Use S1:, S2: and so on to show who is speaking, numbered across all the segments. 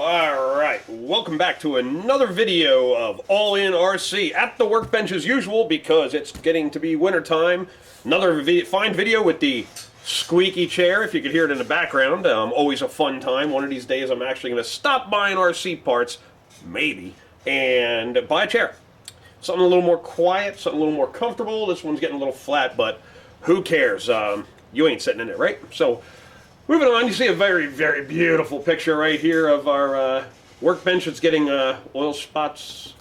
S1: Alright, welcome back to another video of All In RC at the workbench as usual because it's getting to be wintertime. Another fine video with the squeaky chair, if you could hear it in the background. Always a fun time. One of these days I'm actually going to stop buying RC parts, maybe, and buy a chair. Something a little more quiet, something a little more comfortable. This one's getting a little flat, but who cares? You ain't sitting in it, right? So, moving on, you see a very, very beautiful picture right here of our workbench. It's getting oil spots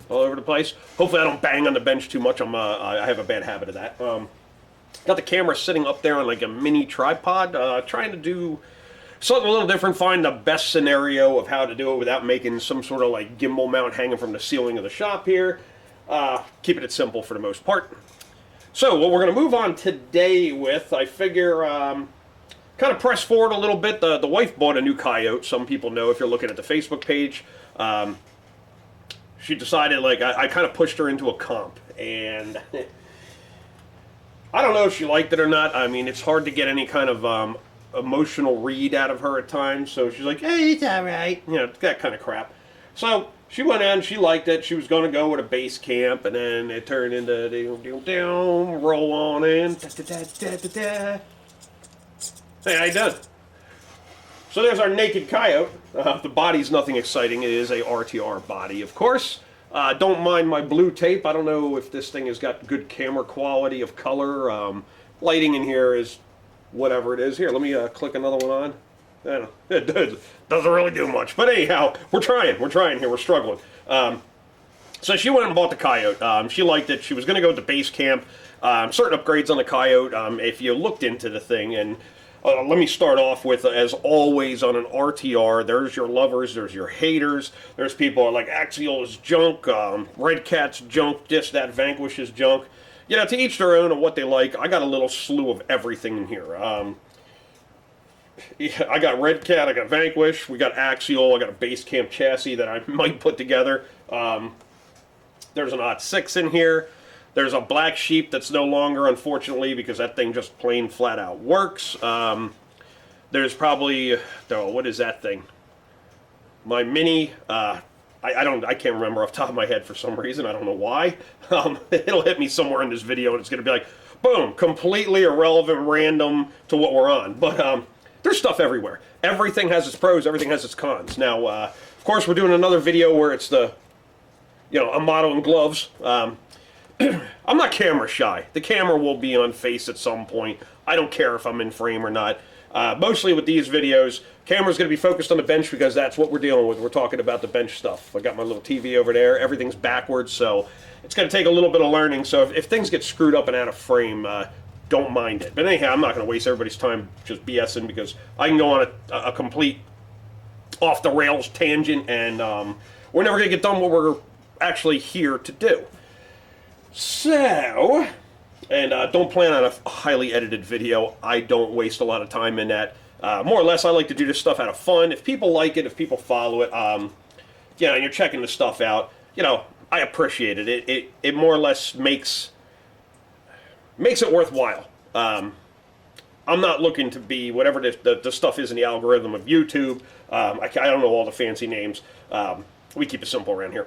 S1: all over the place. Hopefully I don't bang on the bench too much. I have a bad habit of that. Got the camera sitting up there on like a mini tripod, trying to do something a little different, find the best scenario of how to do it without making some sort of like gimbal mount hanging from the ceiling of the shop here. Keeping it simple for the most part. So what we're going to move on today with, I figure, kind of press forward a little bit. The wife bought a new coyote. Some people know if you're looking at the Facebook page. She decided, like, I kind of pushed her into a comp, and I don't know if she liked it or not. I mean, it's hard to get any kind of emotional read out of her at times, so she's like, hey, it's alright, you know, that kind of crap. So she went in, she liked it, she was going to go with a base camp, and then it turned into roll on in, Hey, how you doing? So there's our naked coyote. The body's nothing exciting. It is a RTR body, of course. Don't mind my blue tape. I don't know if this thing has got good camera quality of color. Lighting in here is whatever it is. Here, let me click another one on. I don't know. It doesn't really do much. But anyhow, we're trying. We're trying here. We're struggling. So she went and bought the coyote. She liked it. She was going to go to base camp. Certain upgrades on the coyote. If you looked into the thing, and let me start off with, as always on an RTR, there's your lovers, there's your haters, there's people who are like, Axial is junk, Red Cat's junk, this, that, Vanquish is junk. You know, to each their own of what they like. I got a little slew of everything in here. Yeah, I got Red Cat, I got Vanquish, we got Axial, I got a base camp chassis that I might put together. There's an Ot 6 in here. There's a Black Sheep that's no longer, unfortunately, because that thing just plain flat out works. There's probably, oh, what is that thing? My Mini, I can't remember off the top of my head for some reason. I don't know why. It'll hit me somewhere in this video, and it's going to be like, boom, completely irrelevant, random to what we're on. But there's stuff everywhere. Everything has its pros, everything has its cons. Now, of course, we're doing another video where it's the, you know, I'm modeling gloves. I'm not camera shy. The camera will be on face at some point. I don't care if I'm in frame or not. Mostly with these videos, camera's going to be focused on the bench because that's what we're dealing with. We're talking about the bench stuff. I got my little TV over there. Everything's backwards, so it's going to take a little bit of learning. So if things get screwed up and out of frame, don't mind it. But anyhow, I'm not going to waste everybody's time just BSing because I can go on a complete off-the-rails tangent, and we're never going to get done what we're actually here to do. So, and don't plan on a highly edited video. I don't waste a lot of time in that. More or less, I like to do this stuff out of fun. If people like it, if people follow it, yeah, and you're checking the stuff out, you know, I appreciate it. It more or less makes it worthwhile. I'm not looking to be whatever the stuff is in the algorithm of YouTube. I don't know all the fancy names. We keep it simple around here.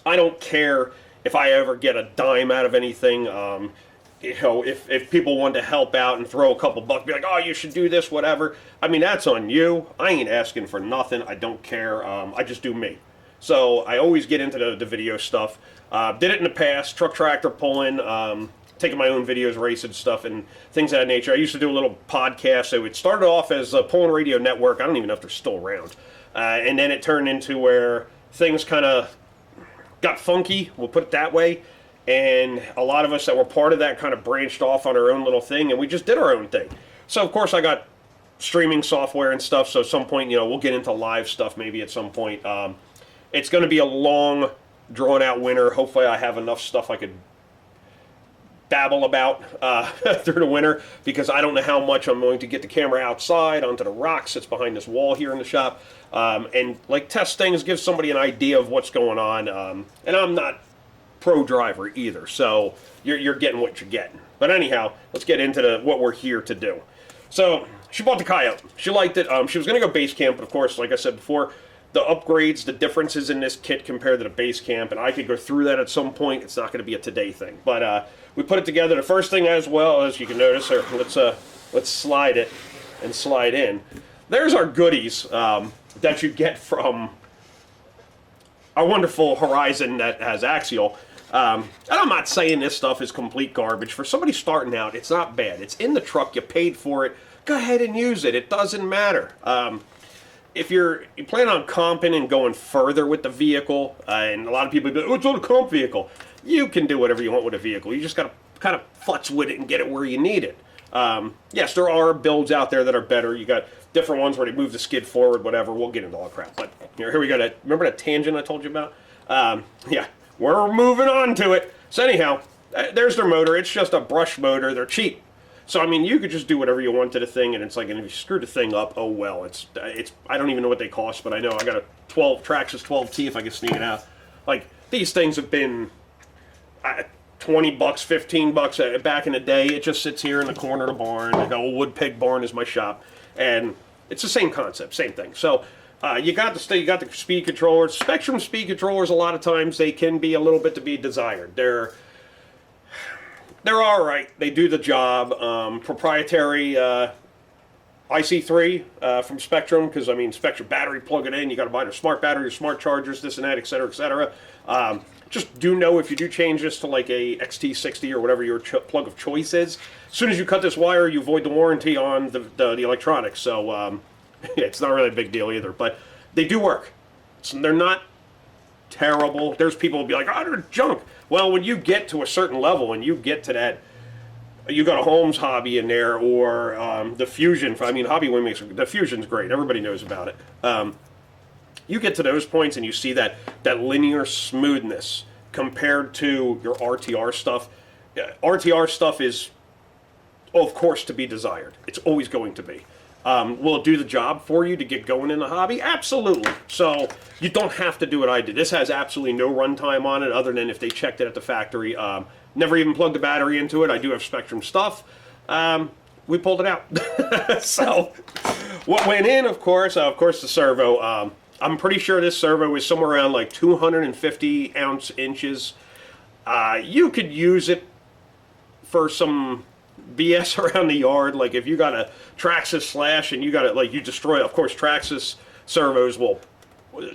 S1: I don't care if I ever get a dime out of anything. You know, if people want to help out and throw a couple bucks, be like, oh, you should do this, whatever. I mean, that's on you. I ain't asking for nothing. I don't care. I just do me. So I always get into the video stuff. Did it in the past, truck tractor pulling, taking my own videos, racing stuff, and things of that nature. I used to do a little podcast. So it started off as a Pulling Radio Network. I don't even know if they're still around. And then it turned into where things kind of got funky, we'll put it that way, and a lot of us that were part of that kind of branched off on our own little thing, and we just did our own thing. So of course I got streaming software and stuff, so at some point, you know, we'll get into live stuff maybe at some point. It's going to be a long, drawn-out winter. Hopefully I have enough stuff I could babble about through the winter, because I don't know how much I'm going to get the camera outside onto the rocks that's behind this wall here in the shop, and like test things, give somebody an idea of what's going on. And I'm not pro driver either, so you're getting what you're getting. But anyhow, let's get into what we're here to do. So she bought the Coyote. She liked it. She was going to go base camp, but of course, like I said before, the upgrades, the differences in this kit compared to the base camp, and I could go through that at some point. It's not going to be a today thing, but we put it together. The first thing, as well, as you can notice, here, let's slide it and slide in. There's our goodies that you get from our wonderful Horizon that has Axial. And I'm not saying this stuff is complete garbage. For somebody starting out, it's not bad. It's in the truck. You paid for it. Go ahead and use it. It doesn't matter. If you plan on comping and going further with the vehicle, and a lot of people go, oh, it's on a comp vehicle. You can do whatever you want with a vehicle. You just got to kind of futz with it and get it where you need it. Yes, there are builds out there that are better. You got different ones where they move the skid forward, whatever. We'll get into all that crap. But here we go. Remember that tangent I told you about? Yeah, we're moving on to it. So anyhow, there's their motor. It's just a brush motor. They're cheap. So, I mean, you could just do whatever you want to the thing, and it's like, and if you screw the thing up, oh well. It's I don't even know what they cost, but I know I got a Traxxas 12T if I can sneak it out. Like, these things have been $20, $15 back in the day. It just sits here in the corner of the barn. The old wood pig barn is my shop, and it's the same concept, same thing. So, you got the speed controllers. Spectrum speed controllers, a lot of times, they can be a little bit to be desired. They're all right. They do the job. Proprietary IC3 from Spectrum, because, I mean, Spectrum battery, plug it in. You got to buy their smart battery, your smart chargers, this and that, et cetera, et cetera. Just do know if you do change this to like a XT60 or whatever your plug of choice is, as soon as you cut this wire, you void the warranty on the electronics. So yeah, it's not really a big deal either. But they do work. So they're not terrible. There's people who be like, oh, they're junk. Well, when you get to a certain level and you get to that, you got a Holmes hobby in there, or the Fusion. I mean, Hobby Wing makes the Fusion's great. Everybody knows about it. You get to those points and you see that linear smoothness compared to your RTR stuff. RTR stuff is, of course, to be desired. It's always going to be. Will it do the job for you to get going in the hobby? Absolutely. So you don't have to do what I did. This has absolutely no runtime on it other than if they checked it at the factory. Never even plugged the battery into it. I do have Spectrum stuff. We pulled it out. So what went in, of course, the servo. I'm pretty sure this servo is somewhere around like 250 inches. You could use it for some BS around the yard. Like if you got a Traxxas Slash and you got it, like you destroy it. Of course, Traxxas servos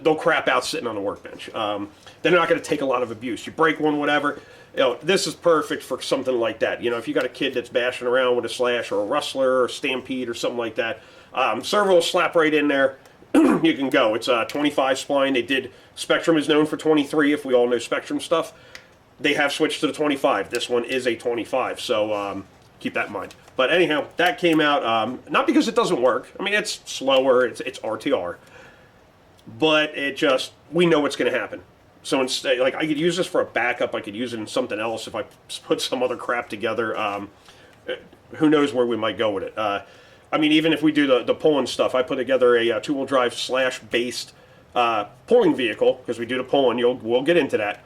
S1: they'll crap out sitting on the workbench. They're not going to take a lot of abuse. You break one, whatever. You know, this is perfect for something like that. You know, if you got a kid that's bashing around with a Slash or a Rustler or a Stampede or something like that, servo will slap right in there. You can go. It's a 25 spline. Spectrum is known for 23, if we all know Spectrum stuff. They have switched to the 25. This one is a 25, so keep that in mind. But anyhow, that came out, not because it doesn't work. I mean, it's slower, it's RTR. But we know what's going to happen. So instead, like, I could use this for a backup. I could use it in something else if I put some other crap together. Who knows where we might go with it. I mean, even if we do the pulling stuff, I put together a two-wheel drive Slash-based pulling vehicle, because we do the pulling. We'll get into that.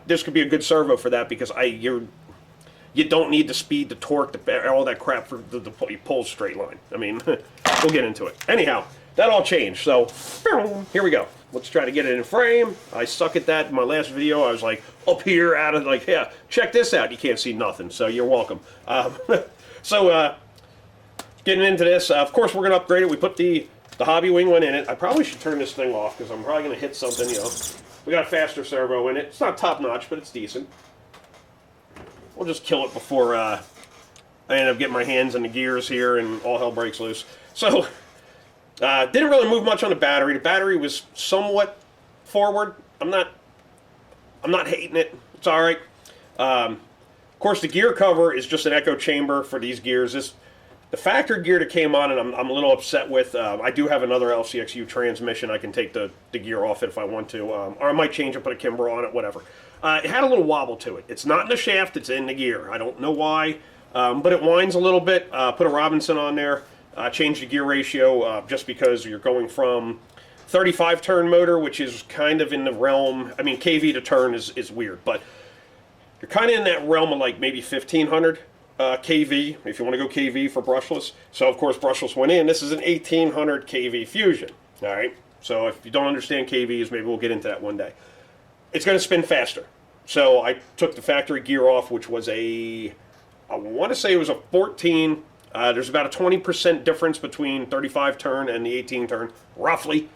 S1: This could be a good servo for that, because you don't need the speed, the torque, all that crap for the pull straight line. I mean, we'll get into it. Anyhow, that all changed. So, here we go. Let's try to get it in frame. I suck at that. In my last video, I was like up here out of like, yeah, check this out. You can't see nothing, so you're welcome. Getting into this, of course, we're going to upgrade it. We put the Hobby Wing one in it. I probably should turn this thing off because I'm probably going to hit something, you know. We got a faster servo in it. It's not top-notch, but it's decent. We'll just kill it before I end up getting my hands in the gears here and all hell breaks loose. So, didn't really move much on the battery. The battery was somewhat forward. I'm not hating it. It's all right. Of course, the gear cover is just an echo chamber for these gears. The factory gear that came on, and I'm a little upset with, I do have another LCXU transmission. I can take the gear off it if I want to, or I might change it, put a Kimbrough on it, whatever. It had a little wobble to it. It's not in the shaft, it's in the gear. I don't know why, but it whines a little bit. Put a Robinson on there, change the gear ratio, just because you're going from 35 turn motor, which is kind of in the realm, I mean, KV to turn is weird, but you're kind of in that realm of like maybe 1500. kV, if you want to go kV for brushless. So, of course, brushless went in. This is an 1800 kV Fusion. All right. So, if you don't understand kVs, maybe we'll get into that one day. It's going to spin faster. So, I took the factory gear off, which was I want to say it was a 14. There's about a 20% difference between 35 turn and the 18 turn, roughly.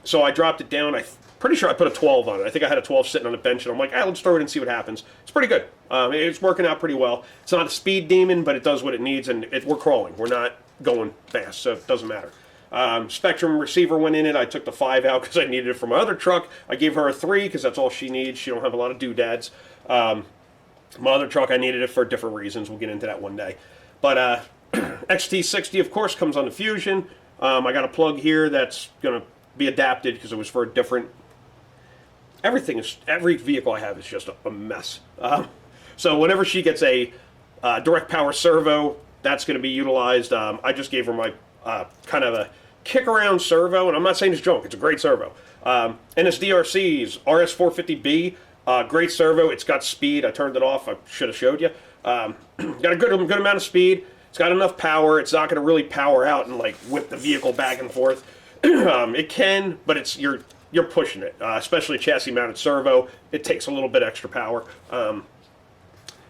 S1: So I dropped it down. I'm pretty sure I put a 12 on it. I think I had a 12 sitting on the bench, and I'm like, let's throw it and see what happens. It's pretty good. It's working out pretty well. It's not a speed demon, but it does what it needs, and we're crawling. We're not going fast, so it doesn't matter. Spectrum receiver went in it. I took the 5 out because I needed it for my other truck. I gave her a 3 because that's all she needs. She don't have a lot of doodads. My other truck, I needed it for different reasons. We'll get into that one day. But XT60, of course, comes on the Fusion. I got a plug here that's going to be adapted because it was for a different... Every vehicle I have is just a mess. So whenever she gets a direct power servo, that's going to be utilized. I just gave her my kind of a kick-around servo, and I'm not saying it's junk. It's a great servo. NSDRC's RS450B, great servo. It's got speed. I turned it off. I should have showed you. Got a good amount of speed. It's got enough power. It's not going to really power out and like whip the vehicle back and forth. It can, but you're pushing it, especially chassis mounted servo. It takes a little bit extra power.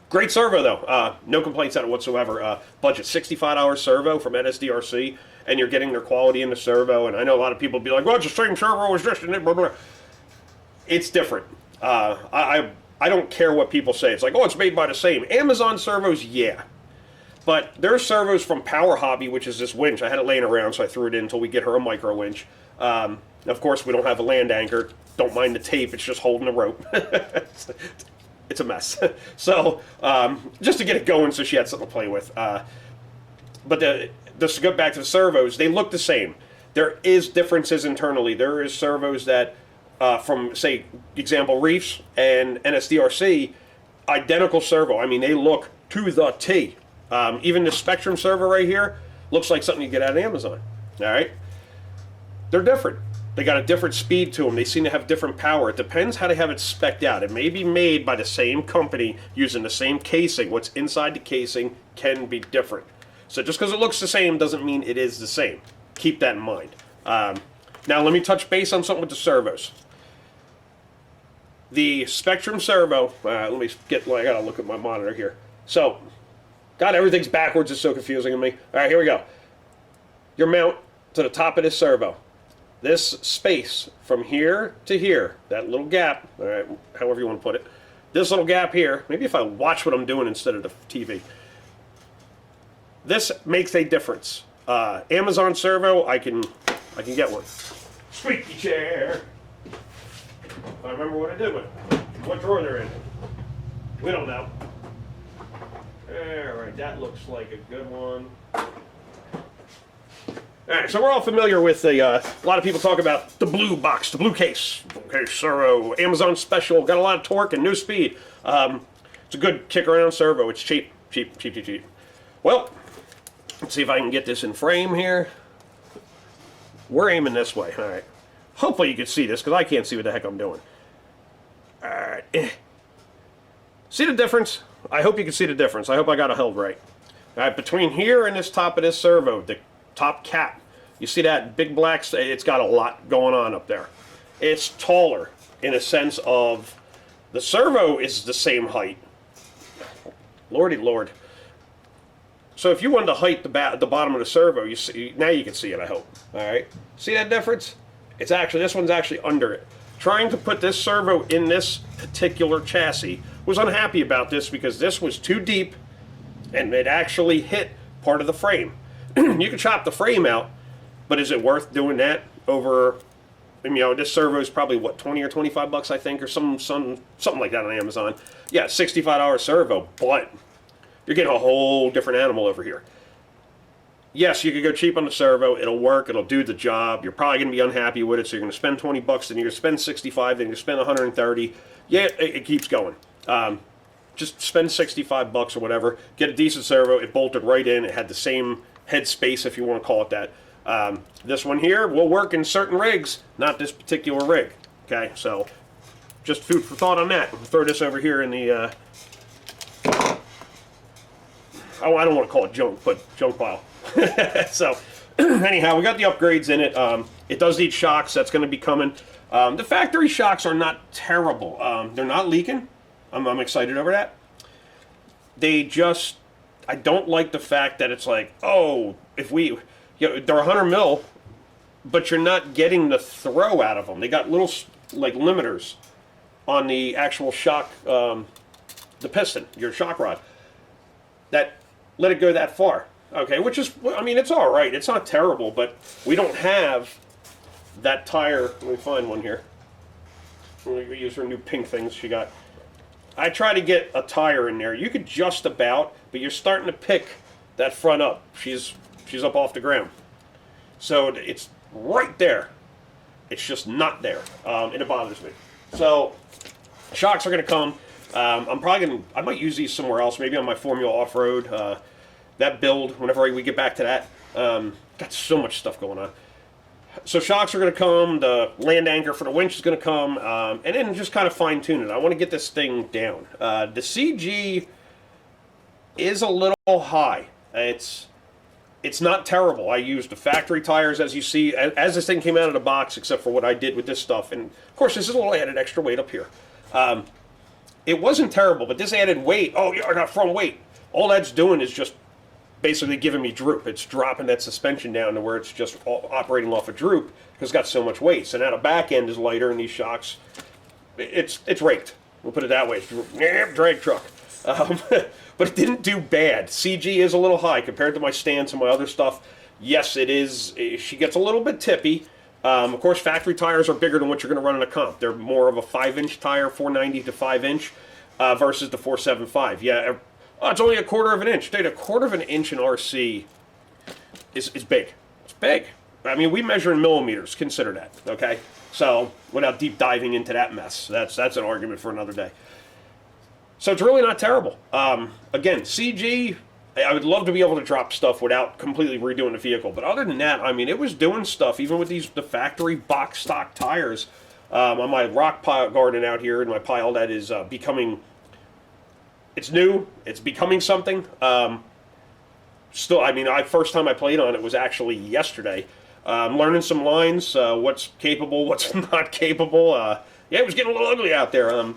S1: Great servo though. No complaints on it whatsoever. Budget $65 servo from NSDRC, and you're getting their quality in the servo. And I know a lot of people be like, "Well, it's the same servo as this," and blah blah. It's different. I don't care what people say. It's like, oh, it's made by the same. Amazon servos, yeah. But there's servos from Power Hobby, which is this winch. I had it laying around, so I threw it in until we get her a micro winch. Of course, we don't have a land anchor. Don't mind the tape. It's just holding the rope. It's a mess. So, just to get it going so she had something to play with. But just to go back to the servos, they look the same. There is differences internally. There is servos that, from, say, example, Reefs and NSDRC, identical servo. I mean, they look to the T. Even the Spectrum servo right here looks like something you get out of Amazon. All right? They're different. They got a different speed to them. They seem to have different power. It depends how they have it spec'd out. It may be made by the same company using the same casing. What's inside the casing can be different. So just because it looks the same doesn't mean it is the same. Keep that in mind. Now let me touch base on something with the servos. The Spectrum servo, let me get, I gotta look at my monitor here. So, God, everything's backwards. It's so confusing to me. All right, here we go. Your mount to the top of this servo. This space from here to here, that little gap, all right, however you want to put it, this little gap here, maybe if I watch what I'm doing instead of the TV, this makes a difference. Amazon servo, I can get one. Squeaky chair. I remember what I did with it. What drawer they're in. We don't know. All right, that looks like a good one. All right, so we're all familiar with a lot of people talk about the blue box, the blue case. Okay, servo, Amazon special, got a lot of torque and new speed. It's a good kick-around servo. It's cheap. Well, let's see if I can get this in frame here. We're aiming this way. All right. Hopefully you can see this, because I can't see what the heck I'm doing. All right. See the difference? I hope you can see the difference. I hope I got it held right. All right, between here and this top of this servo, the top cap, you see that big black, it's got a lot going on up there. It's taller in a sense of the servo is the same height. Lordy Lord. So if you wanted to height the bottom of the servo, you see, now you can see it, I hope. All right. See that difference? It's actually, this one's actually under it. Trying to put this servo in this particular chassis, was unhappy about this because this was too deep and it actually hit part of the frame. You can chop the frame out, but is it worth doing that over, you know, this servo is probably what, 20 or 25 bucks, I think, or something like that on Amazon. Yeah, $65 servo, but you're getting a whole different animal over here. Yes, you could go cheap on the servo. It'll work. It'll do the job. You're probably going to be unhappy with it, so you're going to spend 20 bucks, then you're going to spend 65, then you're going to spend 130. Yeah, it keeps going. Just spend 65 bucks or whatever. Get a decent servo. It bolted right in. It had the same head space, if you want to call it that. This one here will work in certain rigs, not this particular rig. Okay, so just food for thought on that. We'll throw this over here in the I don't want to call it junk, but junk pile. So anyhow, we got the upgrades in it. It does need shocks. That's going to be coming. The factory shocks are not terrible. They're not leaking. I'm excited over that. They just, I don't like the fact that it's like, oh, if we, they're 100 mil, but you're not getting the throw out of them. They got little like limiters on the actual shock, the piston, your shock rod, that let it go that far. Okay, which is, I mean, it's all right. It's not terrible, but we don't have that tire. Let me find one here. We're going to use her new pink things she got. I try to get a tire in there. You could just about, but you're starting to pick that front up. She's up off the ground. So it's right there. It's just not there. And it bothers me. So shocks are going to come. I'm probably going to, I might use these somewhere else, maybe on my Formula Off-Road. That build, whenever we get back to that. Got so much stuff going on. So shocks are going to come, the land anchor for the winch is going to come, and then just kind of fine tune it. I want to get this thing down. The CG is a little high. It's not terrible. I used the factory tires, as you see, as this thing came out of the box, except for what I did with this stuff. And of course, this is a little added extra weight up here. It wasn't terrible, but this added weight, oh, yeah, not from weight. All that's doing is just basically giving me droop. It's dropping that suspension down to where it's just operating off a droop because it's got so much weight. So now the back end is lighter, and these shocks, it's raked. We'll put it that way. It's drag truck. But it didn't do bad. CG is a little high compared to my stance and my other stuff. Yes, it is. She gets a little bit tippy. Of course, factory tires are bigger than what you're going to run in a comp. They're more of a 5-inch tire, 490 to 5-inch, versus the 475. Yeah. Oh, it's only a quarter of an inch. Dude, a quarter of an inch in RC is big. It's big. I mean, we measure in millimeters. Consider that, okay? So, without deep diving into that mess, that's an argument for another day. So it's really not terrible. Again, CG, I would love to be able to drop stuff without completely redoing the vehicle. But other than that, I mean, it was doing stuff, even with the factory box stock tires. On my rock pile garden out here, in my pile that is becoming... It's new. It's becoming something. Still, I mean, first time I played on it was actually yesterday. I'm learning some lines, what's capable, what's not capable. Yeah, it was getting a little ugly out there.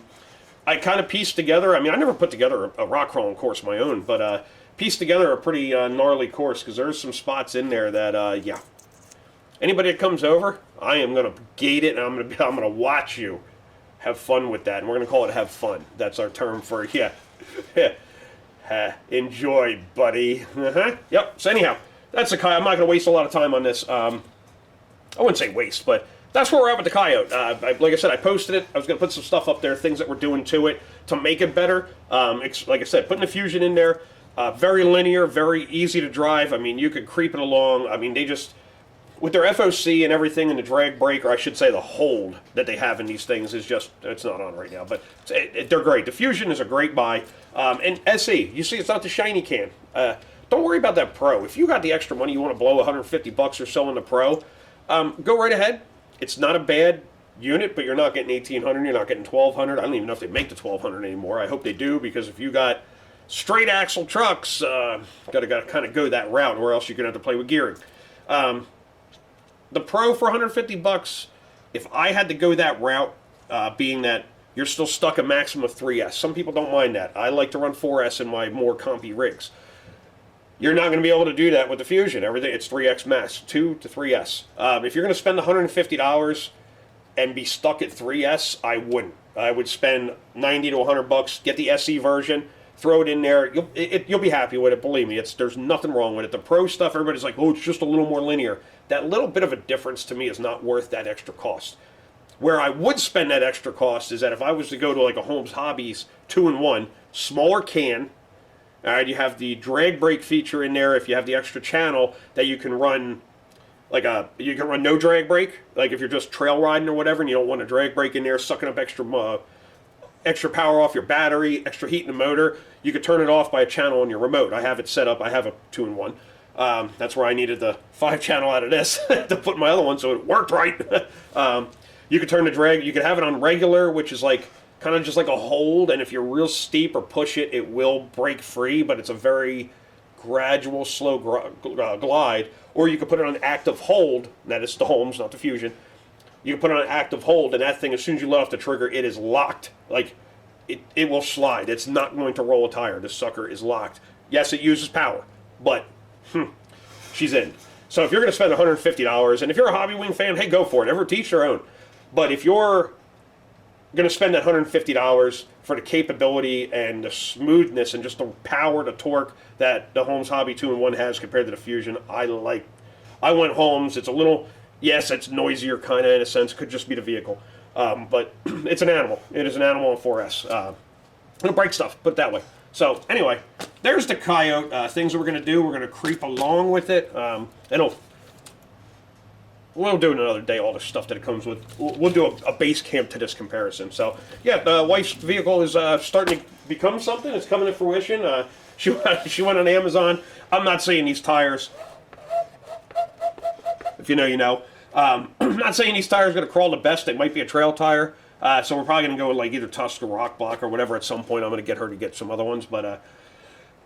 S1: I kind of pieced together, I mean, I never put together a rock crawling course of my own, but pieced together a pretty gnarly course, because there's some spots in there that, yeah. Anybody that comes over, I am going to gate it, and I'm going to watch you have fun with that. And we're going to call it have fun. That's our term for, yeah. Enjoy, buddy. Yep. So anyhow, that's the coyote. I'm not going to waste a lot of time on this. I wouldn't say waste, but that's where we're at with the coyote. Like I said, I posted it. I was going to put some stuff up there, things that we're doing to it to make it better. Like I said, putting the Fusion in there, very linear, very easy to drive. I mean, you could creep it along. I mean, they just... With their FOC and everything, and the drag brake, or I should say the hold that they have in these things is just, it's not on right now, but they're great. The Fusion is a great buy. And SE, you see it's not the shiny can. Don't worry about that Pro. If you got the extra money, you want to blow $150 or so on the Pro, go right ahead. It's not a bad unit, but you're not getting 1800, you're not getting 1200. I don't even know if they make the 1200 anymore. I hope they do, because if you got straight axle trucks, gotta kind of go that route, or else you're going to have to play with gearing. The Pro for $150, if I had to go that route, being that you're still stuck at maximum of 3S. Some people don't mind that. I like to run 4S in my more compy rigs. You're not going to be able to do that with the Fusion. Everything, it's 3X max, 2 to 3S. If you're going to spend $150 and be stuck at 3S, I wouldn't. I would spend $90 to $100, get the SE version, throw it in there. You'll be happy with it. Believe me, there's nothing wrong with it. The Pro stuff, everybody's like, oh, it's just a little more linear. That little bit of a difference to me is not worth that extra cost. Where I would spend that extra cost is that if I was to go to like a Holmes Hobbies 2-in-1, smaller can, all right, you have the drag brake feature in there. If you have the extra channel that you can run, you can run no drag brake, like if you're just trail riding or whatever, and you don't want a drag brake in there sucking up extra power off your battery, extra heat in the motor, you could turn it off by a channel on your remote. I have it set up. I have a 2-in-1. That's where I needed the 5-channel out of this to put my other one, so it worked right. You could turn the drag. You could have it on regular, which is like kind of just like a hold, and if you're real steep or push it, it will break free, but it's a very gradual, slow glide, or you could put it on active hold. That is the Holmes, not the Fusion. You can put it on active hold, and that thing, as soon as you let off the trigger, it is locked. Like, it will slide. It's not going to roll a tire. This sucker is locked. Yes, it uses power, but she's in. So if you're going to spend $150, and if you're a Hobby Wing fan, hey, go for it. Ever teach their own. But if you're going to spend that $150 for the capability and the smoothness and just the power, the torque that the Holmes Hobby 2-in-1 has compared to the Fusion, I went Holmes. It's a little, yes, it's noisier kind of in a sense. Could just be the vehicle. But it's an animal. It is an animal on 4S. It'll break stuff, put it that way. So anyway, there's the Coyote. Things that we're going to do. We're going to creep along with it. And we'll do it another day, all the stuff that it comes with. We'll do a base camp to this comparison. So yeah, the wife's vehicle is starting to become something. It's coming to fruition. She went on Amazon. I'm not saying these tires. If you know, you know. I'm not saying these tires are going to crawl the best. They might be a trail tire. So we're probably going to go with like either Tusk or Rock Block or whatever at some point. I'm going to get her to get some other ones. But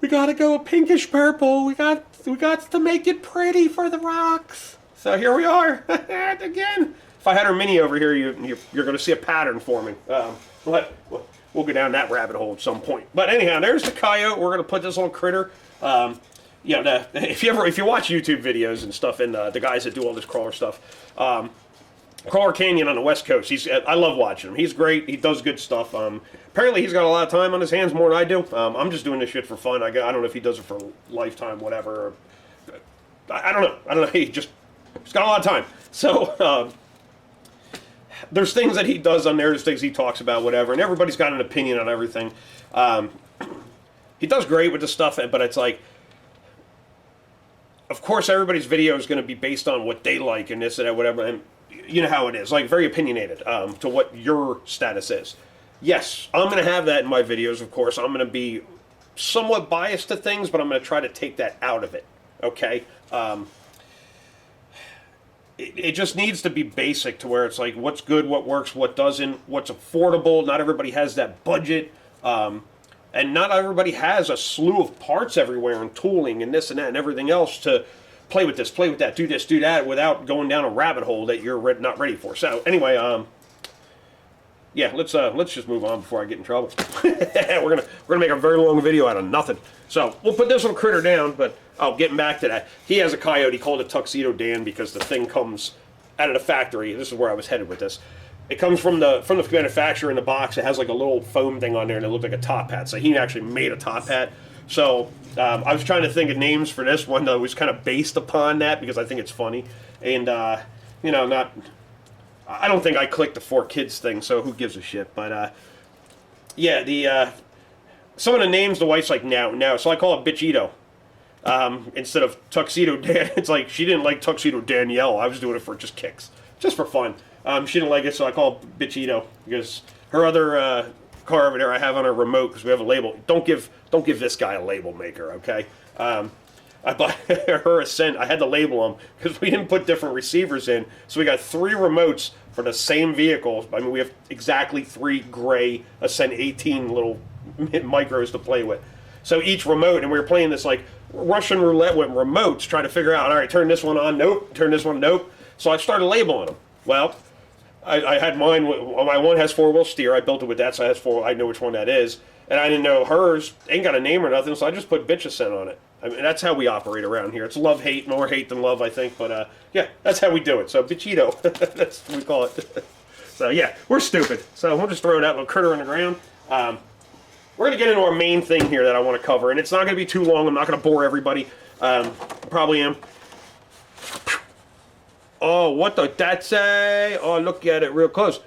S1: we got to go pinkish purple. We got to make it pretty for the rocks. So here we are. Again. If I had her Mini over here, you're going to see a pattern forming. But we'll go down that rabbit hole at some point. But anyhow, there's the Coyote. We're going to put this little critter. Yeah, if you watch YouTube videos and stuff, and the guys that do all this crawler stuff, Crawler Canyon on the West Coast, I love watching him. He's great. He does good stuff. Apparently, he's got a lot of time on his hands, more than I do. I'm just doing this shit for fun. I don't know if he does it for lifetime, whatever. I don't know. He's got a lot of time. So there's things that he does on there. There's things he talks about, whatever. And everybody's got an opinion on everything. He does great with the stuff, but it's like, of course, everybody's video is going to be based on what they like and this and that, whatever. And you know how it is, like very opinionated to what your status is. Yes, I'm going to have that in my videos, of course. I'm going to be somewhat biased to things, but I'm going to try to take that out of it, okay? It just needs to be basic to where it's like what's good, what works, what doesn't, what's affordable. Not everybody has that budget. And not everybody has a slew of parts everywhere and tooling and this and that and everything else to play with this, play with that, do this, do that without going down a rabbit hole that you're not ready for. So anyway, yeah, let's just move on before I get in trouble. we're gonna make a very long video out of nothing. So we'll put this little critter down. But getting back to that, he has a Coyote. He called it Tuxedo Dan because the thing comes out of the factory. This is where I was headed with this. It comes from the manufacturer in the box. It has like a little foam thing on there, and it looked like a top hat. So he actually made a top hat. So I was trying to think of names for this one that was kind of based upon that because I think it's funny. And you know, I don't think I clicked the 4 kids thing, so who gives a shit? But yeah, some of the names the wife's like no. So I call it Bitchito instead of Tuxedo Dan. It's like she didn't like Tuxedo Danielle. I was doing it for just kicks, just for fun. She didn't like it, so I call it Bitchito because her other car over there I have on her remote because we have a label. Don't give this guy a label maker, okay? I bought her Ascent. I had to label them because we didn't put different receivers in, so we got 3 remotes for the same vehicle. I mean, we have exactly 3 gray Ascent 18 little micros to play with. So each remote, and we were playing this like Russian roulette with remotes, trying to figure out, all right, turn this one on, nope, turn this one, nope. So I started labeling them. Well, I had mine. My one has 4-wheel steer. I built it with that, so I know which one that is. And I didn't know hers ain't got a name or nothing, so I just put Bitch Ascent on it. I mean, that's how we operate around here. It's love-hate, more hate than love, I think. But yeah, that's how we do it. So Bitchito, that's what we call it. So yeah, we're stupid. So we'll just throw that little critter on the ground. We're going to get into our main thing here that I want to cover, and it's not going to be too long. I'm not going to bore everybody. Probably am. Oh, what the that say? Oh, look at it real close.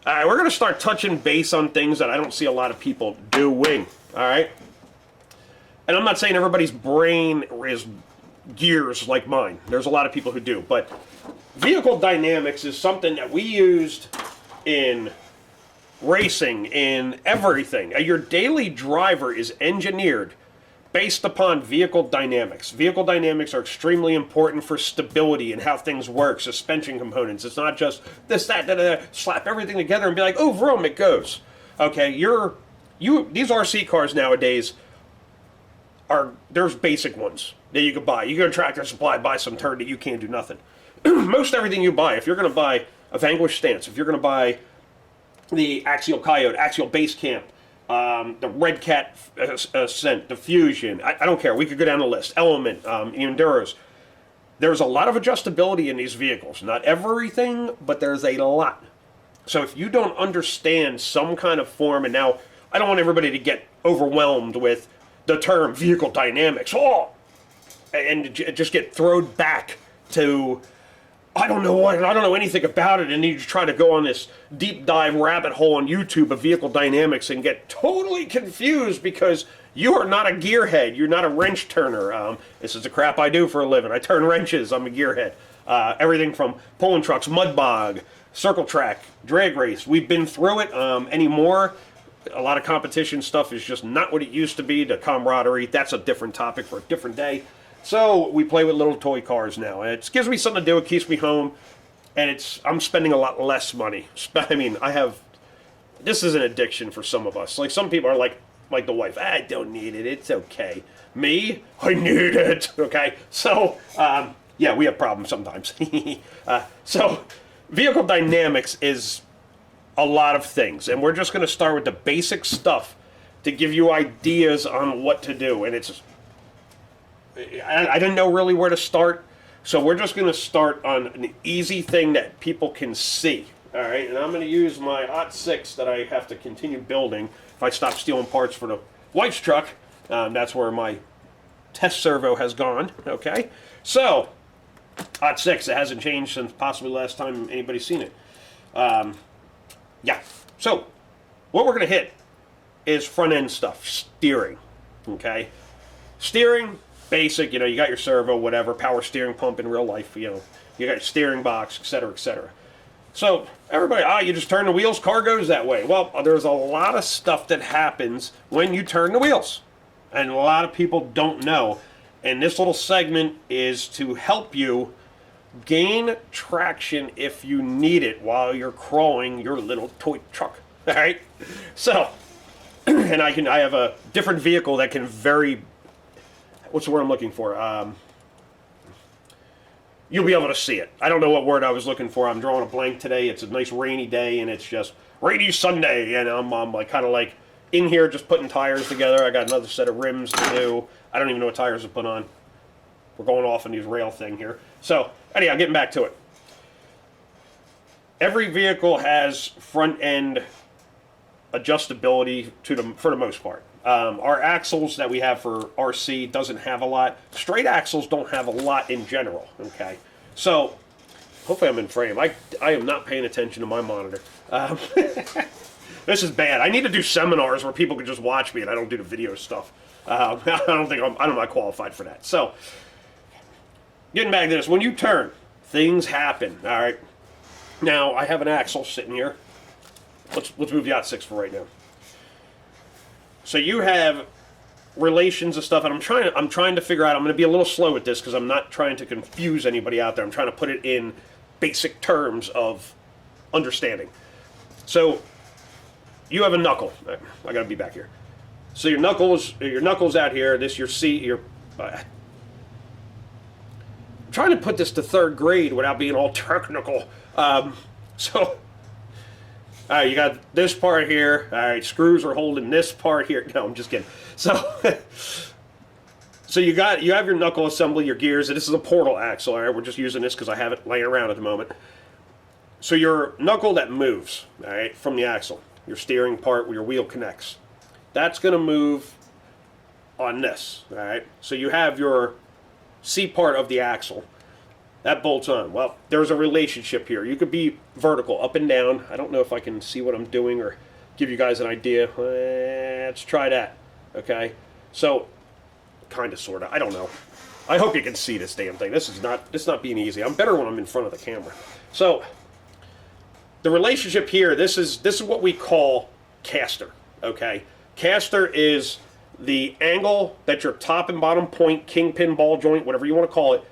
S1: All right, we're going to start touching base on things that I don't see a lot of people doing. All right? And I'm not saying everybody's brain is gears like mine. There's a lot of people who do. But vehicle dynamics is something that we used in racing, in everything. Your daily driver is engineered based upon vehicle dynamics. Vehicle dynamics are extremely important for stability and how things work, suspension components. It's not just this, that, slap everything together and be like, oh, vroom, it goes. Okay, these RC cars nowadays, there's basic ones that you could buy. You go to Tractor Supply, buy some turd that you can't do nothing. Most everything you buy, if you're going to buy a Vanquish stance, if you're going to buy the Axial Coyote, Axial Base Camp, the Red Cat Ascent, the Fusion, I don't care. We could go down the list. Element, Enduros. There's a lot of adjustability in these vehicles. Not everything, but there's a lot. So if you don't understand some kind of form, and now I don't want everybody to get overwhelmed with the term vehicle dynamics, and just get thrown back to I don't know what, I don't know anything about it, and you try to go on this deep dive rabbit hole on YouTube of vehicle dynamics and get totally confused because you are not a gearhead. You're not a wrench turner. This is the crap I do for a living. I turn wrenches. I'm a gearhead. Everything from pulling trucks, mud bog, circle track, drag race. We've been through it. Anymore, a lot of competition stuff is just not what it used to be. The camaraderie, that's a different topic for a different day. So we play with little toy cars now. It gives me something to do. It keeps me home, and I'm spending a lot less money. I mean, this is an addiction for some of us. Like some people are like the wife. I don't need it. It's okay. Me, I need it. Okay. So yeah, we have problems sometimes. So vehicle dynamics is a lot of things, and we're just going to start with the basic stuff to give you ideas on what to do, and I didn't know really where to start, so we're just going to start on an easy thing that people can see. All right, and I'm going to use my OT6 that I have to continue building if I stop stealing parts for the wife's truck. That's where my test servo has gone. Okay, so OT6, it hasn't changed since possibly last time anybody's seen it. Yeah, so what we're going to hit is front end stuff, steering. Okay, steering. Basic, you got your servo, whatever, power steering pump in real life, you got your steering box, etc., etc. So everybody, you just turn the wheels, car goes that way. Well, there's a lot of stuff that happens when you turn the wheels, and a lot of people don't know. And this little segment is to help you gain traction if you need it while you're crawling your little toy truck. All right. So, and I have a different vehicle that can vary. What's the word I'm looking for? You'll be able to see it. I don't know what word I was looking for. I'm drawing a blank today. It's a nice rainy day, and it's just rainy Sunday, and I'm like kind of like in here just putting tires together. I got another set of rims to do. I don't even know what tires to put on. We're going off on these rail thing here. So anyhow, getting back to it. Every vehicle has front end adjustability for the most part. Our axles that we have for RC doesn't have a lot. Straight axles don't have a lot in general, okay? So, hopefully I'm in frame. I am not paying attention to my monitor. This is bad. I need to do seminars where people can just watch me and I don't do the video stuff. I'm not qualified for that. So, getting back to this, when you turn, things happen, all right? Now, I have an axle sitting here. Let's move the OT6 for right now. So you have relations of stuff, and I'm trying to figure out. I'm going to be a little slow with this because I'm not trying to confuse anybody out there. I'm trying to put it in basic terms of understanding. So you have a knuckle. I got to be back here. So your knuckles out here. This your C. I'm trying to put this to third grade without being all technical. So. All right, you got this part here. All right, screws are holding this part here. No, I'm just kidding. So, you have your knuckle assembly, your gears. And this is a portal axle. All right, we're just using this because I have it laying around at the moment. So your knuckle that moves, all right, from the axle, your steering part where your wheel connects, that's going to move on this. All right. So you have your C part of the axle. That bolts on. Well, there's a relationship here. You could be vertical, up and down. I don't know if I can see what I'm doing or give you guys an idea. Let's try that. Okay? So, kind of, sort of. I don't know. I hope you can see this damn thing. This is not being easy. I'm better when I'm in front of the camera. So, the relationship here, this is what we call caster. Okay? Caster is the angle that your top and bottom point, kingpin, ball joint, whatever you want to call it,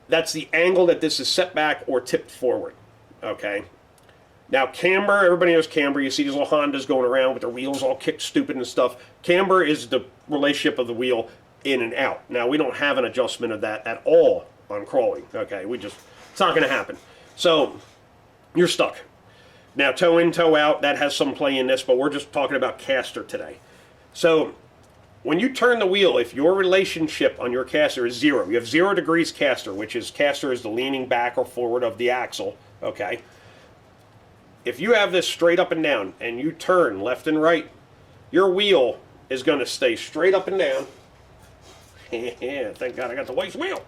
S1: that's the angle that this is set back or tipped forward, okay? Now, camber, everybody knows camber. You see these little Hondas going around with their wheels all kicked stupid and stuff. Camber is the relationship of the wheel in and out. Now, we don't have an adjustment of that at all on crawling. Okay, it's not going to happen. So you're stuck. Now, toe in, toe out, that has some play in this, but we're just talking about caster today. So when you turn the wheel, if your relationship on your caster is 0, you have 0 degrees caster, which is caster is the leaning back or forward of the axle, okay? If you have this straight up and down and you turn left and right, your wheel is going to stay straight up and down. Thank God I got the waste wheel.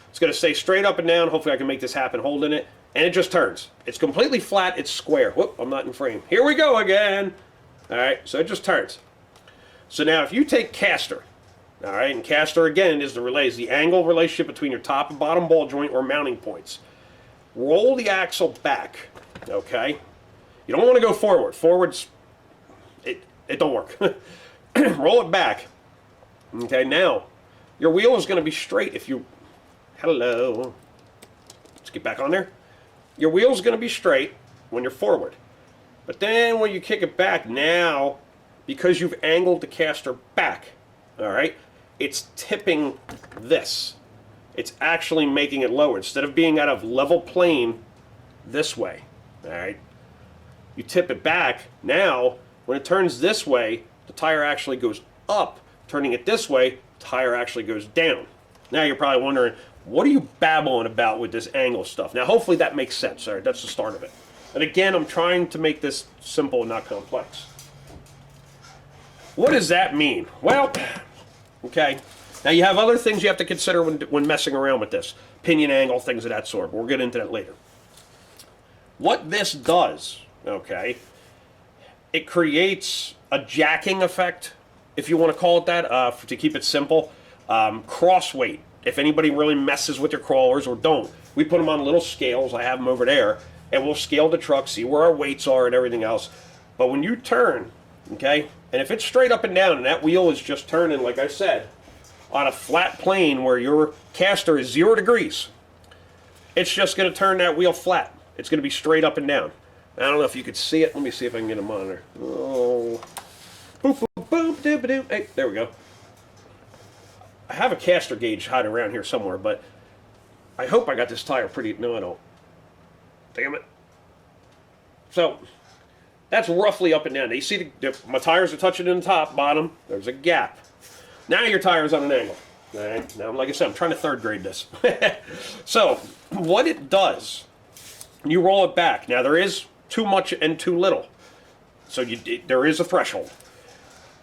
S1: It's going to stay straight up and down. Hopefully I can make this happen holding it. And it just turns. It's completely flat. It's square. Whoop, I'm not in frame. Here we go again. All right, so it just turns. So now if you take caster, all right, and caster again is the angle relationship between your top and bottom ball joint or mounting points. Roll the axle back, okay? You don't want to go forward. Forward's, it don't work. Roll it back. Okay, now your wheel is going to be straight if you, hello, let's get back on there. Your wheel's going to be straight when you're forward. But then when you kick it back, now, because you've angled the caster back, all right, it's tipping this. It's actually making it lower. Instead of being out of level plane this way, all right, you tip it back. Now, when it turns this way, the tire actually goes up. Turning it this way, the tire actually goes down. Now you're probably wondering, what are you babbling about with this angle stuff? Now, hopefully that makes sense. All right, that's the start of it. And again, I'm trying to make this simple and not complex. What does that mean? Well, okay. Now you have other things you have to consider when messing around with this. Pinion angle, things of that sort. We'll get into that later. What this does, okay, it creates a jacking effect, if you want to call it that, to keep it simple. Cross weight. If anybody really messes with your crawlers or don't, we put them on little scales. I have them over there, and we'll scale the truck, see where our weights are and everything else. But when you turn, okay, and if it's straight up and down and that wheel is just turning, like I said, on a flat plane where your caster is 0 degrees, it's just going to turn that wheel flat. It's going to be straight up and down. I don't know if you could see it. Let me see if I can get a monitor. Oh, boop, boop, boop, doop, doop. Hey, there we go. I have a caster gauge hiding around here somewhere, but I hope I got this tire pretty... No, I don't. Damn it. So, that's roughly up and down. Now, you see my tires are touching in the top, bottom. There's a gap. Now your tire's on an angle. All right? Now, like I said, I'm trying to third grade this. So, what it does, you roll it back. Now, there is too much and too little. So, there is a threshold.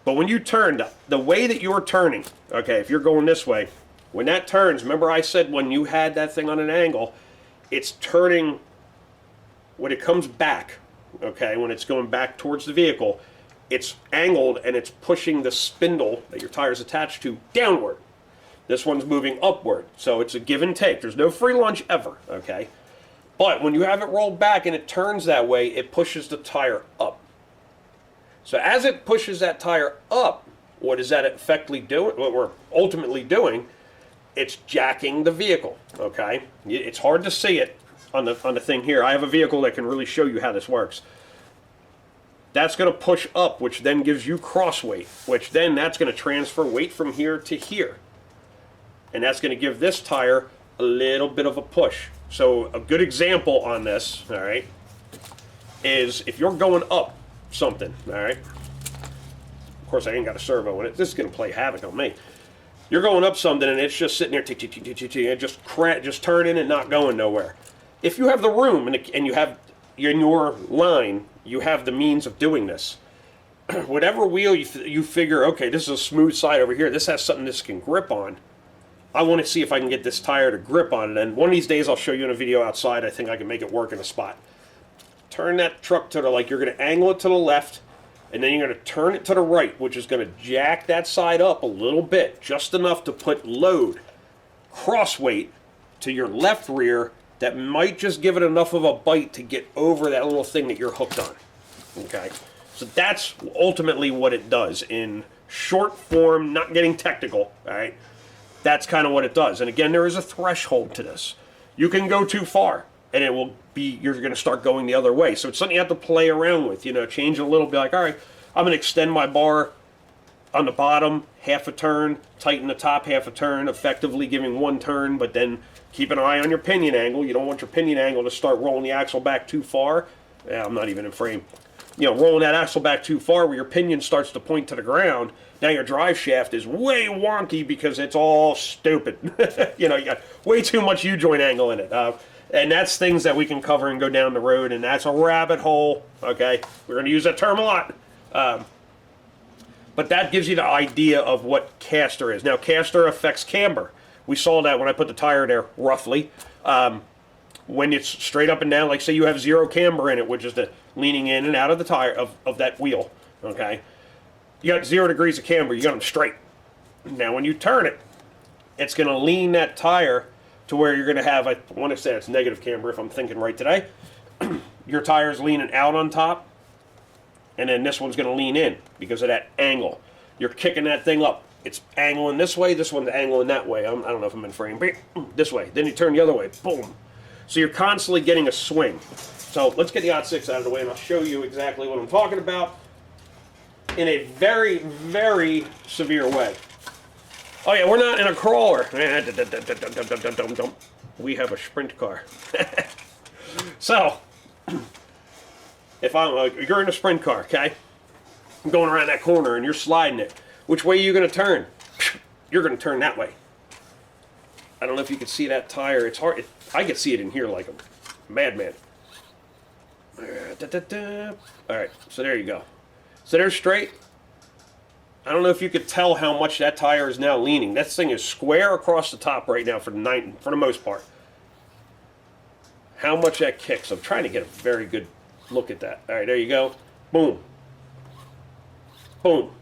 S1: But when you turn, the way that you're turning, okay, if you're going this way, when that turns, remember I said when you had that thing on an angle, it's turning, when it comes back, okay, when it's going back towards the vehicle, it's angled and it's pushing the spindle that your tire's attached to downward. This one's moving upward, so it's a give and take. There's no free lunch ever, okay? But when you have it rolled back and it turns that way, it pushes the tire up. So as it pushes that tire up, what is that effectively doing? What we're ultimately doing, it's jacking the vehicle, okay? It's hard to see it on the thing here. I have a vehicle that can really show you how this works. That's going to push up, which then gives you cross weight, which then that's going to transfer weight from here to here. And that's going to give this tire a little bit of a push. So a good example on this, all right, is if you're going up something, all right? Of course, I ain't got a servo in it. This is going to play havoc on me. You're going up something, and it's just sitting there, and just turning and not going nowhere. If you have the room, and you have in your line, you have the means of doing this. Whatever wheel you figure, okay, this is a smooth side over here. This has something this can grip on. I want to see if I can get this tire to grip on it. And one of these days, I'll show you in a video outside. I think I can make it work in a spot. Turn that truck to the, like you're going to angle it to the left, and then you're going to turn it to the right, which is going to jack that side up a little bit, just enough to put load, cross weight, to your left rear that might just give it enough of a bite to get over that little thing that you're hooked on. Okay? So that's ultimately what it does in short form, not getting technical, all right? That's kind of what it does. And again, there is a threshold to this. You can go too far, and it will be, you're going to start going the other way. So it's something you have to play around with, you know, change a little, be like, all right, I'm going to extend my bar on the bottom, half a turn, tighten the top half a turn, effectively giving one turn, but then keep an eye on your pinion angle. You don't want your pinion angle to start rolling the axle back too far. Yeah, I'm not even in frame. You know, rolling that axle back too far where your pinion starts to point to the ground. Now your drive shaft is way wonky because it's all stupid. You know, you got way too much U-joint angle in it. And that's things that we can cover and go down the road, and that's a rabbit hole, okay? We're going to use that term a lot. But that gives you the idea of what caster is. Now, caster affects camber. We saw that when I put the tire there, roughly. When it's straight up and down, like say you have zero camber in it, which is the leaning in and out of the tire, of that wheel, okay? You got 0 degrees of camber, you got them straight. Now, when you turn it, it's going to lean that tire to where you're going to have, I want to say it's negative camber if I'm thinking right today. Your tire's leaning out on top, and then this one's going to lean in because of that angle. You're kicking that thing up. It's angling this way, this one's angling that way. I don't know if I'm in frame. This way. Then you turn the other way. Boom. So you're constantly getting a swing. So let's get the Odd 6 out of the way, and I'll show you exactly what I'm talking about in a very, very severe way. Oh yeah, we're not in a crawler. We have a sprint car. So, if you're in a sprint car, okay? I'm going around that corner and you're sliding it. Which way are you going to turn? You're going to turn that way. I don't know if you can see that tire. It's hard. I can see it in here like a madman. Alright, so there you go. So they're straight. I don't know if you could tell how much that tire is now leaning. That thing is square across the top right now for the most part. How much that kicks. I'm trying to get a very good look at that. Alright, there you go. Boom. Boom.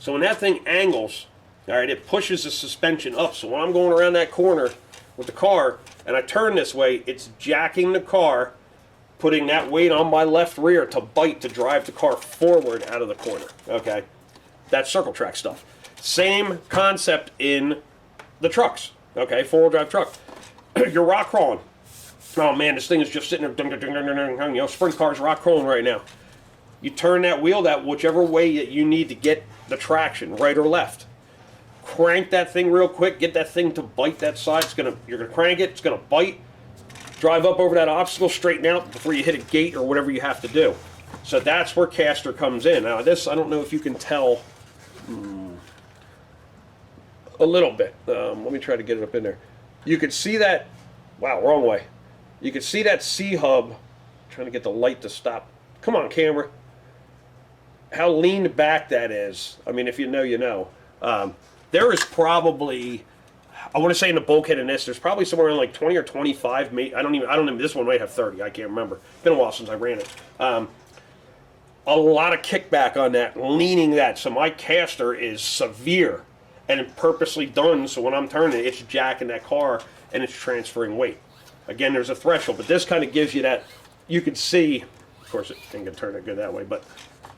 S1: So when that thing angles, alright, it pushes the suspension up. So when I'm going around that corner with the car and I turn this way, it's jacking the car, putting that weight on my left rear to bite to drive the car forward out of the corner. Okay? That's circle track stuff. Same concept in the trucks. Okay? Four-wheel drive truck. You're rock crawling. Oh man, this thing is just sitting there. You know, sprint car's rock crawling right now. You turn that wheel that whichever way that you need to get the traction, right or left. Crank that thing real quick. Get that thing to bite that side. You're gonna crank it. It's gonna bite. Drive up over that obstacle, straighten out before you hit a gate or whatever you have to do. So that's where caster comes in. Now this, I don't know if you can tell a little bit. Let me try to get it up in there. You could see that. Wow, wrong way. You can see that C-hub. Trying to get the light to stop. Come on, camera. How leaned back that is. I mean, if you know, you know. There is probably, I want to say in the bulkhead in this, there's probably somewhere around like 20 or 25. I don't know. This one might have 30. I can't remember. It's been a while since I ran it. A lot of kickback on that, leaning that. So my caster is severe and purposely done. So when I'm turning it, it's jacking that car and it's transferring weight. Again, there's a threshold, but this kind of gives you that. You can see, of course, it ain't gonna turn it good that way, but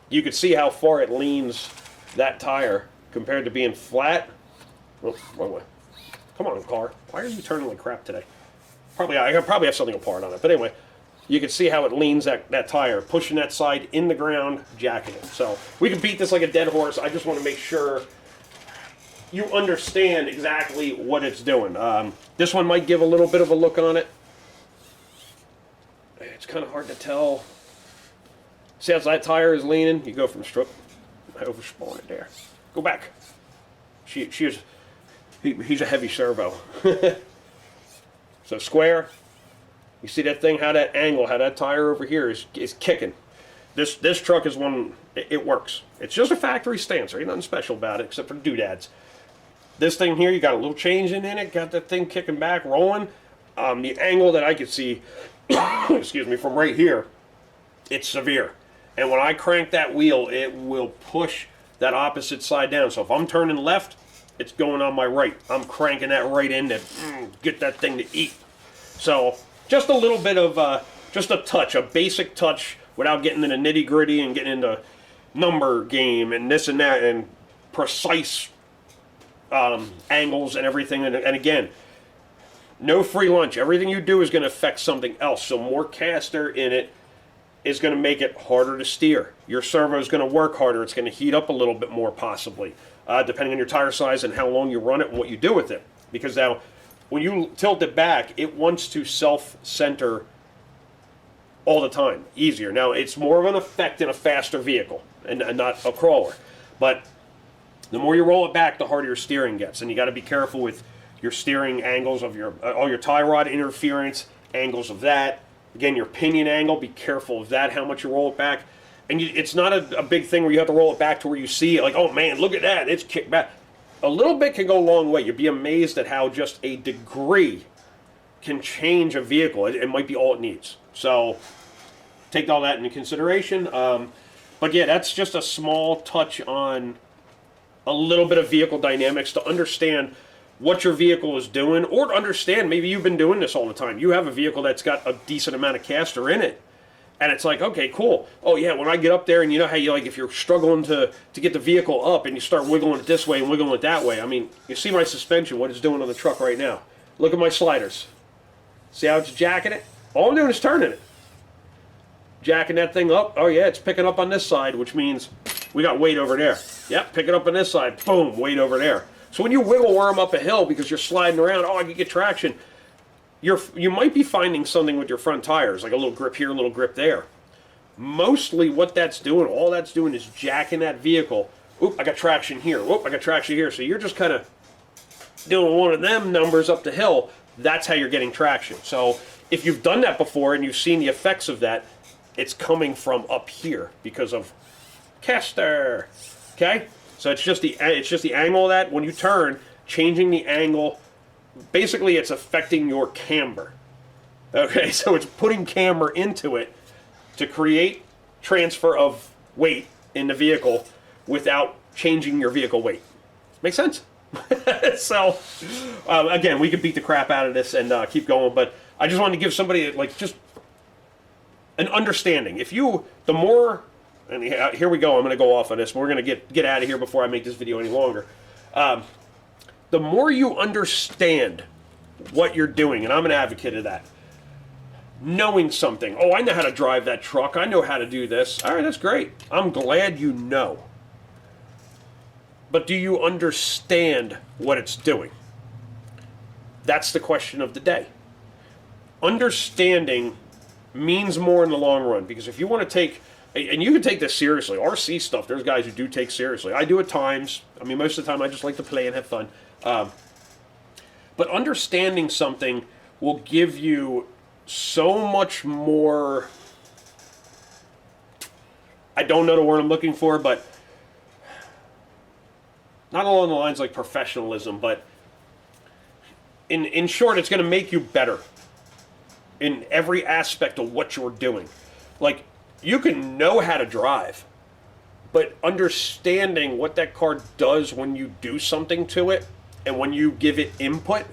S1: you can see how far it leans that tire compared to being flat. Oh, wrong way. Come on, car. Why are you turning like crap today? I probably have something apart on it. But anyway, you can see how it leans that tire, pushing that side in the ground, jacking it. So we can beat this like a dead horse. I just want to make sure you understand exactly what it's doing. This one might give a little bit of a look on it. It's kind of hard to tell. See how that tire is leaning? You go from strip. I overspun it there. Go back. He's a heavy servo. So square. You see that thing? How that angle, how that tire over here is kicking. This truck is one. It works. It's just a factory stance. There ain't nothing special about it except for doodads. This thing here, you got a little change in it. Got that thing kicking back, rolling. The angle that I could see, excuse me, from right here, it's severe. And when I crank that wheel, it will push that opposite side down. So if I'm turning left, it's going on my right. I'm cranking that right in to get that thing to eat. So just a little bit of, just a touch, a basic touch without getting into nitty gritty and getting into number game and this and that and precise angles and everything. And again, no free lunch. Everything you do is going to affect something else. So more caster in it is going to make it harder to steer. Your servo is going to work harder. It's going to heat up a little bit more possibly. depending on your tire size and how long you run it and what you do with it. Because now, when you tilt it back, it wants to self-center all the time, easier. Now, it's more of an effect in a faster vehicle and not a crawler. But the more you roll it back, the harder your steering gets. And you got to be careful with your steering angles of your all your tie rod interference, angles of that. Again, your pinion angle, be careful of that, how much you roll it back. And it's not a big thing where you have to roll it back to where you see it, like, oh man, look at that, it's kicked back. A little bit can go a long way. You'd be amazed at how just a degree can change a vehicle. It might be all it needs. So take all that into consideration. But yeah, that's just a small touch on a little bit of vehicle dynamics to understand what your vehicle is doing, or to understand maybe you've been doing this all the time. You have a vehicle that's got a decent amount of caster in it, and it's like, okay, cool. Oh yeah, when I get up there, and you know how you, like, if you're struggling to get the vehicle up and you start wiggling it this way and wiggling it that way. I mean, you see my suspension, what it's doing on the truck right now. Look at my sliders. See how it's jacking it? All I'm doing is turning it. Jacking that thing up. Oh yeah, it's picking up on this side, which means we got weight over there. Yep, picking up on this side. Boom, weight over there. So when you wiggle worm up a hill because you're sliding around, oh, I can get traction, you might be finding something with your front tires, like a little grip here, a little grip there. Mostly what that's doing, all that's doing is jacking that vehicle. Oop, I got traction here. Oop, I got traction here. So you're just kind of doing one of them numbers up the hill. That's how you're getting traction. So if you've done that before and you've seen the effects of that, it's coming from up here because of caster. Okay? So it's just the angle of that. When you turn, changing the angle, basically it's affecting your camber. Okay, so it's putting camber into it to create transfer of weight in the vehicle without changing your vehicle weight. Make sense? So, again, we could beat the crap out of this and keep going, but I just wanted to give somebody, like, just an understanding. The more... And here we go. I'm going to go off on this. We're going to get out of here before I make this video any longer. The more you understand what you're doing, and I'm an advocate of that, knowing something. Oh, I know how to drive that truck. I know how to do this. All right, that's great. I'm glad you know. But do you understand what it's doing? That's the question of the day. Understanding means more in the long run, because if you want to take... And you can take this seriously. RC stuff, there's guys who do take seriously. I do at times. I mean, most of the time I just like to play and have fun. But understanding something will give you so much more... I don't know the word I'm looking for, but... Not along the lines like professionalism, but... In short, it's going to make you better in every aspect of what you're doing. Like... You can know how to drive, but understanding what that car does when you do something to it and when you give it input,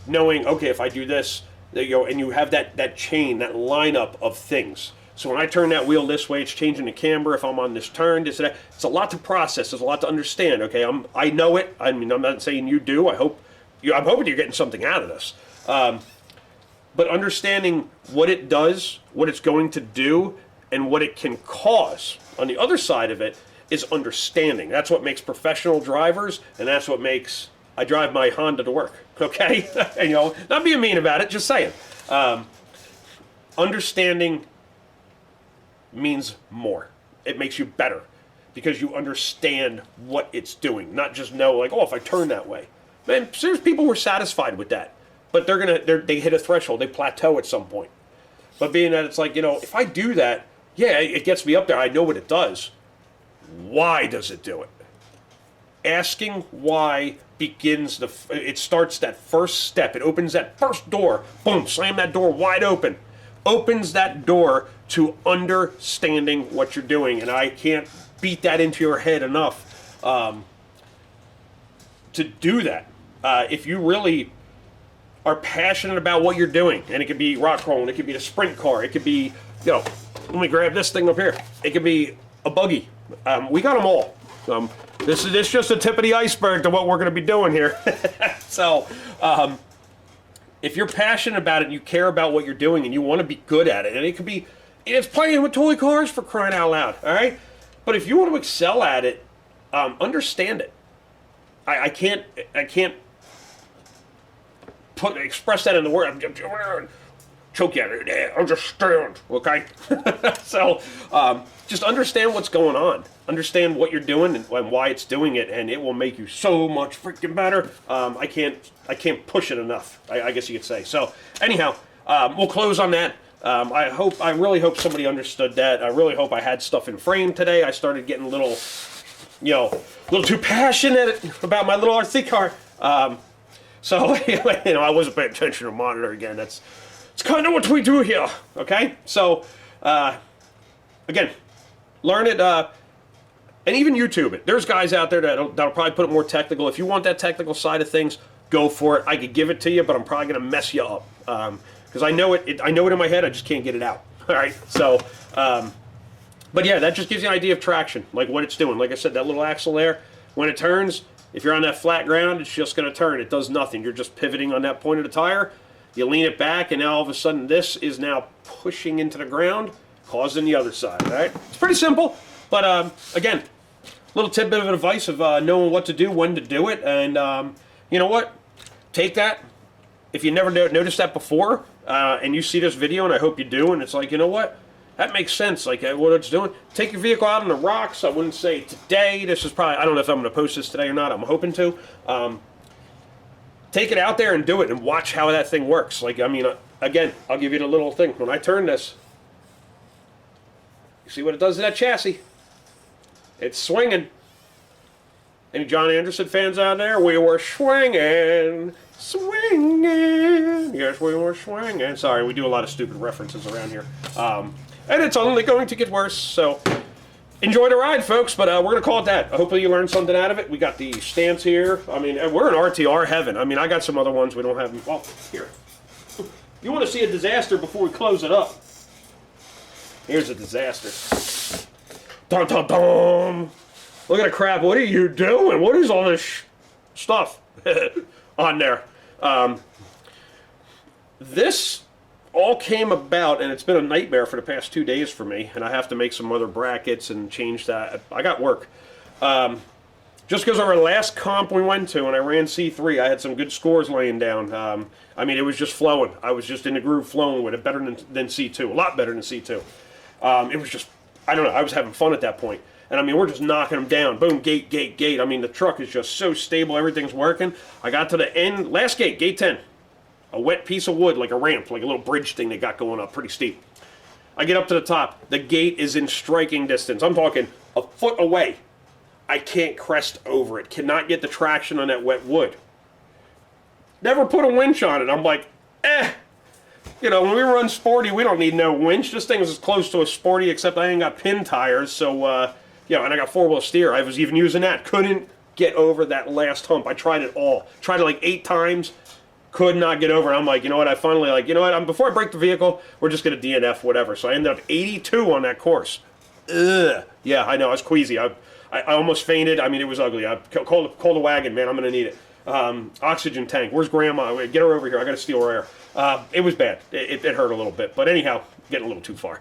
S1: knowing, okay, if I do this, there you go, and you have that chain, that lineup of things. So when I turn that wheel this way, it's changing the camber. If I'm on this turn, this and that. It's a lot to process. There's a lot to understand. Okay, I know it. I mean, I'm not saying you do. I'm hoping you're getting something out of this. But understanding what it does, what it's going to do, and what it can cause on the other side of it is understanding. That's what makes professional drivers, and that's what makes... I drive my Honda to work, okay? And, not being mean about it, just saying. Understanding means more. It makes you better because you understand what it's doing, not just know, like, oh, if I turn that way. Man, there's people who are satisfied with that, but they hit a threshold. They plateau at some point. But being that it's like, if I do that, yeah, it gets me up there. I know what it does. Why does it do it? Asking why begins it starts that first step. It opens that first door. Boom, slam that door wide open. Opens that door to understanding what you're doing. And I can't beat that into your head enough to do that. If you really are passionate about what you're doing, and it could be rock crawling, it could be the sprint car, it could be, let me grab this thing up here. It could be a buggy. We got them all. This is just the tip of the iceberg to what we're going to be doing here. So, if you're passionate about it, and you care about what you're doing, and you want to be good at it, and it could be, it's playing with toy cars for crying out loud, all right? But if you want to excel at it, understand it. I can't express that in the word. Choke you, understand, okay? So, just understand what's going on. Understand what you're doing and why it's doing it, and it will make you so much freaking better. I can't push it enough, I guess you could say. So, anyhow, we'll close on that. I really hope somebody understood that. I really hope I had stuff in frame today. I started getting a little too passionate about my little RC car. So, I wasn't paying attention to the monitor again. It's kind of what we do here, okay? So, again, learn it, and even YouTube it. There's guys out there that'll probably put it more technical. If you want that technical side of things, go for it. I could give it to you, but I'm probably going to mess you up. Because I know it in my head, I just can't get it out. All right, so, but yeah, that just gives you an idea of traction, like what it's doing. Like I said, that little axle there, when it turns, if you're on that flat ground, it's just going to turn. It does nothing. You're just pivoting on that point of the tire. You lean it back, and now all of a sudden, this is now pushing into the ground, causing the other side. All right, it's pretty simple, but again, little tidbit of advice of knowing what to do, when to do it, and you know what? Take that. If you never noticed that before, and you see this video, and I hope you do, and it's like, you know what? That makes sense, like what it's doing. Take your vehicle out on the rocks. I wouldn't say today. This is probably, I don't know if I'm going to post this today or not. I'm hoping to. Take it out there and do it and watch how that thing works. Like, I mean, again, I'll give you the little thing. When I turn this, you see what it does to that chassis? It's swinging. Any John Anderson fans out there? We were swinging, swinging. Yes, we were swinging. Sorry, we do a lot of stupid references around here. And it's only going to get worse, so enjoy the ride, folks, but we're going to call it that. Hopefully you learned something out of it. We got the stands here. I mean, we're in RTR heaven. I mean, I got some other ones we don't have. Well, here. You want to see a disaster before we close it up. Here's a disaster. Dun, dun, dun. Look at the crap. What are you doing? What is all this stuff on there? This all came about, and it's been a nightmare for the past 2 days for me, and I have to make some other brackets and change that. I got work. Just because our last comp we went to, and I ran C3, I had some good scores laying down. I mean, it was just flowing. I was just in the groove flowing with it, better than C2, a lot better than C2. It was just, I don't know, I was having fun at that point. And I mean, we're just knocking them down. Boom, gate, gate, gate. I mean, the truck is just so stable, everything's working. I got to the end, last gate, gate 10. A wet piece of wood, like a ramp, like a little bridge thing they got going up, pretty steep. I get up to the top. The gate is in striking distance. I'm talking a foot away. I can't crest over it. Cannot get the traction on that wet wood. Never put a winch on it. I'm like, You know, when we run sporty, we don't need no winch. This thing is as close to a sporty, except I ain't got pin tires, so, you know, and I got four-wheel steer. I was even using that. Couldn't get over that last hump. I tried it all. Tried it like 8 times. Could not get over. I'm like, you know what? I finally like, you know what? Before I break the vehicle, we're just gonna DNF, whatever. So I ended up 82 on that course. Ugh. Yeah, I know. I was queasy. I almost fainted. I mean, it was ugly. I call the wagon, man. I'm gonna need it. Oxygen tank. Where's Grandma? Wait, get her over here. I gotta steal her air. It was bad. It hurt a little bit. But anyhow, getting a little too far.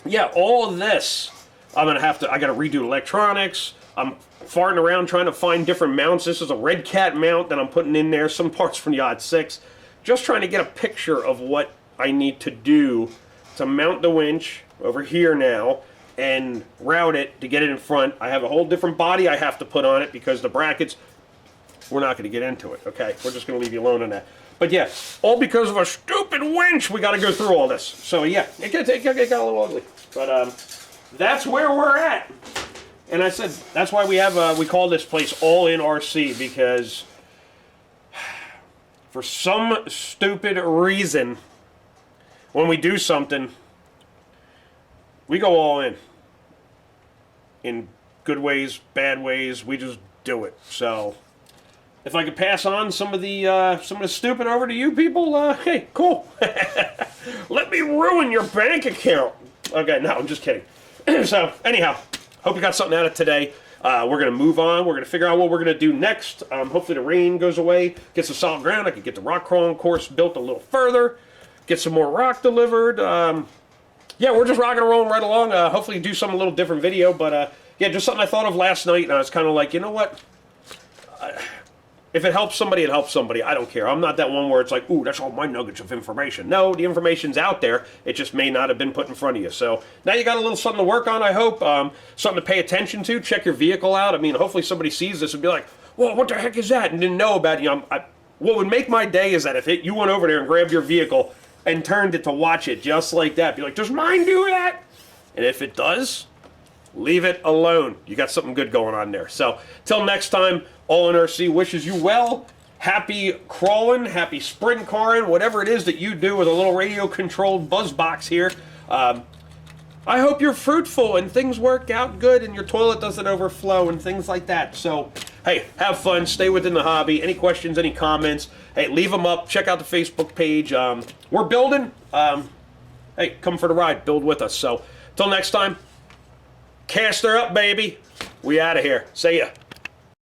S1: Yeah, all of this, I gotta redo electronics. I'm farting around trying to find different mounts. This is a Red Cat mount that I'm putting in there. Some parts from the Odd 6. Just trying to get a picture of what I need to do to mount the winch over here now and route it to get it in front. I have a whole different body I have to put on it because the brackets, we're not going to get into it, okay? We're just going to leave you alone on that. But yeah, all because of a stupid winch, we got to go through all this. So yeah, it got a little ugly. But that's where we're at. And I said, that's why we call this place All In RC, because for some stupid reason, when we do something, we go all in. In good ways, bad ways, we just do it. So, if I could pass on some of the stupid over to you people, hey, cool. Let me ruin your bank account. Okay, no, I'm just kidding. So, anyhow. Hope you got something out of today. We're going to move on. We're going to figure out what we're going to do next. Hopefully the rain goes away, get some solid ground. I can get the rock crawling course built a little further, get some more rock delivered. Yeah, we're just rocking and rolling right along. Hopefully do something a little different video. But yeah, just something I thought of last night. And I was kind of like, you know what? if it helps somebody, it helps somebody. I don't care. I'm not that one where it's like, ooh, that's all my nuggets of information. No, the information's out there. It just may not have been put in front of you. So now you got a little something to work on, I hope. Something to pay attention to. Check your vehicle out. I mean, hopefully somebody sees this and be like, whoa, what the heck is that? And didn't know about it. What would make my day is that if you went over there and grabbed your vehicle and turned it to watch it just like that. Be like, does mine do that? And if it does, leave it alone. You got something good going on there. So, till next time, All NRC wishes you well. Happy crawling, happy sprint carring, whatever it is that you do with a little radio-controlled buzz box here. I hope you're fruitful and things work out good and your toilet doesn't overflow and things like that. So, hey, have fun. Stay within the hobby. Any questions, any comments, hey, leave them up. Check out the Facebook page. We're building. Hey, come for the ride. Build with us. So, till next time, caster up, baby. We out of here. See ya.